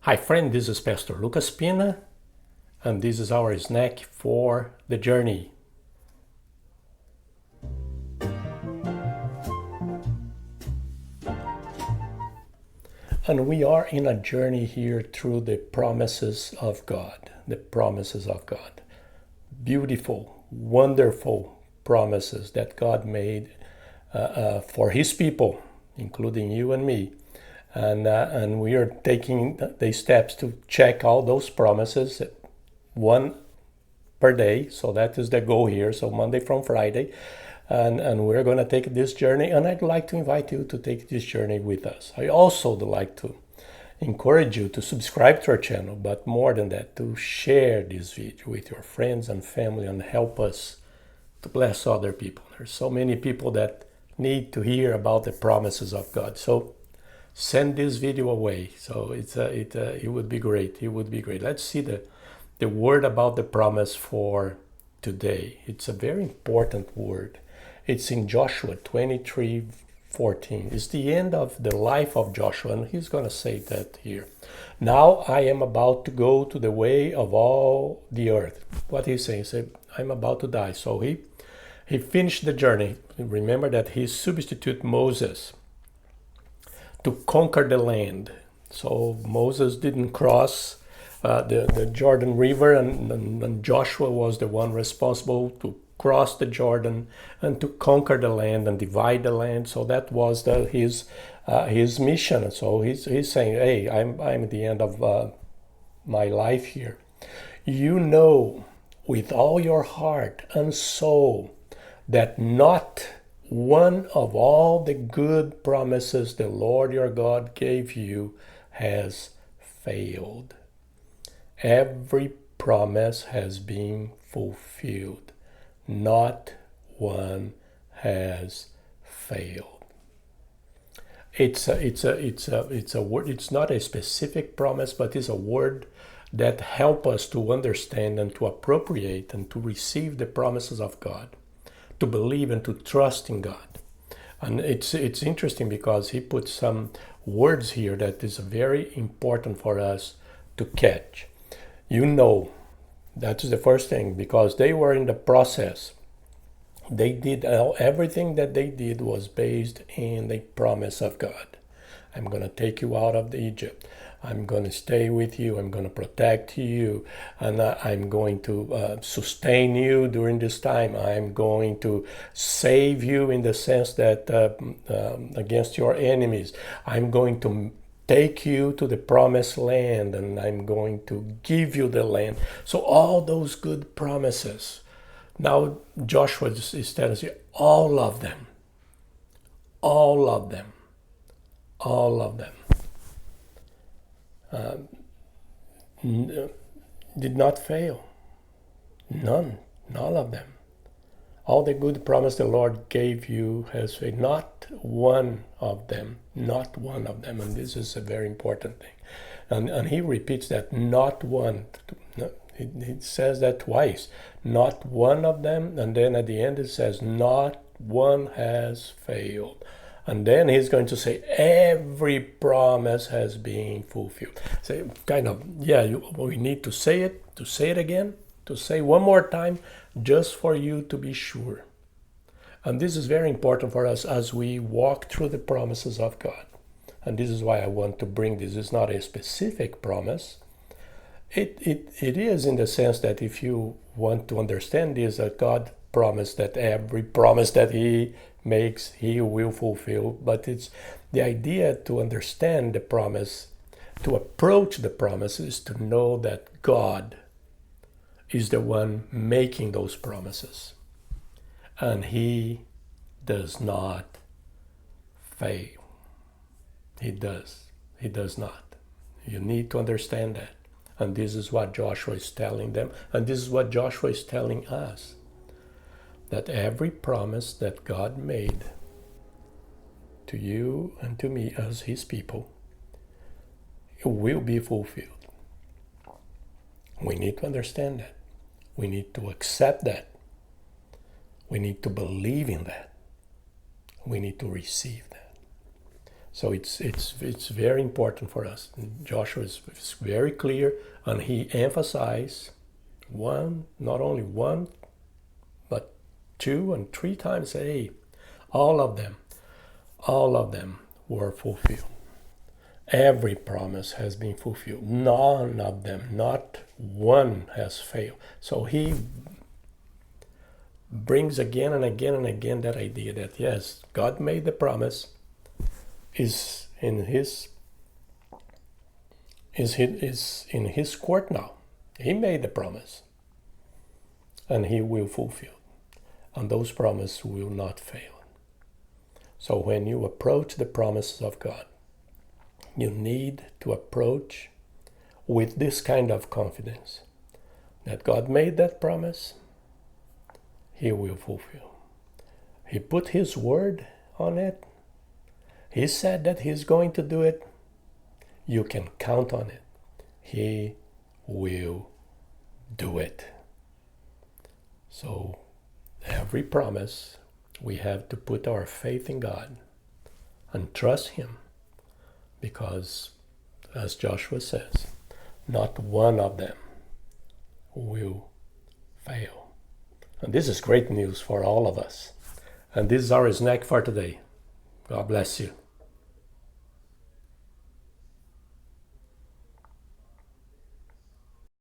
Hi friend, this is Pastor Lucas Pina, and this is our snack for the journey. And we are in a journey here through the promises of God. The promises of God. Beautiful, wonderful promises that God made for His people, including you and me. And we are taking the steps to check all those promises, one per day. So that is the goal here. So Monday from Friday. And we're going to take this journey. And I'd like to invite you to take this journey with us. I also would like to encourage you to subscribe to our channel, but more than that, to share this video with your friends and family and help us to bless other people. There's so many people that need to hear about the promises of God. So send this video away. So it would be great. It would be great. Let's see the word about the promise for today. It's a very important word. It's in Joshua 23:14. It's the end of the life of Joshua, and he's going to say that here. Now I am about to go to the way of all the earth. What he's saying is, I'm about to die. So he finished the journey. Remember that he substituted Moses to conquer the land. So Moses didn't cross the Jordan River, and Joshua was the one responsible to cross the Jordan and to conquer the land and divide the land. So that was his mission. So he's saying, hey, I'm at the end of my life here. You know with all your heart and soul that not one of all the good promises the Lord your God gave you has failed. Every promise has been fulfilled. Not one has failed. It's a word. It's not a specific promise, but it's a word that help us to understand and to appropriate and to receive the promises of God, to believe and to trust in God. And it's interesting because he put some words here that is very important for us to catch. You know, that's the first thing, because they were in the process. They did everything that they did was based in the promise of God. I'm going to take you out of Egypt. I'm going to stay with you. I'm going to protect you. And I'm going to sustain you during this time. I'm going to save you in the sense that against your enemies. I'm going to take you to the promised land, and I'm going to give you the land. So all those good promises. Now Joshua is telling us all of them. All of them. All of them. Did not fail. None of them. All the good promise the Lord gave you has failed. Not one of them. Not one of them. And this is a very important thing. And he repeats that, not one. He says that twice. Not one of them. And then at the end it says, not one has failed. And then he's going to say, every promise has been fulfilled. So we need to say it again, to say one more time, just for you to be sure. And this is very important for us as we walk through the promises of God. And this is why I want to bring this. It's not a specific promise. It is in the sense that if you want to understand this, that God promised that every promise that he makes, he will fulfill. But it's the idea to understand the promise, to approach the promise, is to know that God is the one making those promises. And he does not fail. He does not. You need to understand that. And this is what Joshua is telling them. And this is what Joshua is telling us. That every promise that God made to you and to me as his people, it will be fulfilled. We need to understand that. We need to accept that. We need to believe in that. We need to receive that. So it's very important for us. Joshua is very clear, and he emphasized not only one, but 2 and 3 times. Hey, all of them were fulfilled. Every promise has been fulfilled. None of them, not one, has failed. So he brings again and again and again that idea that yes, God made the promise, is in his court now. He made the promise, and he will fulfill, and those promises will not fail. So when you approach the promises of God, you need to approach with this kind of confidence that God made that promise, he will fulfill. He put his word on it. He said that he's going to do it. You can count on it. He will do it. So every promise, we have to put our faith in God and trust him, because as Joshua says, not one of them will fail. And this is great news for all of us. And this is our snack for today. God bless you.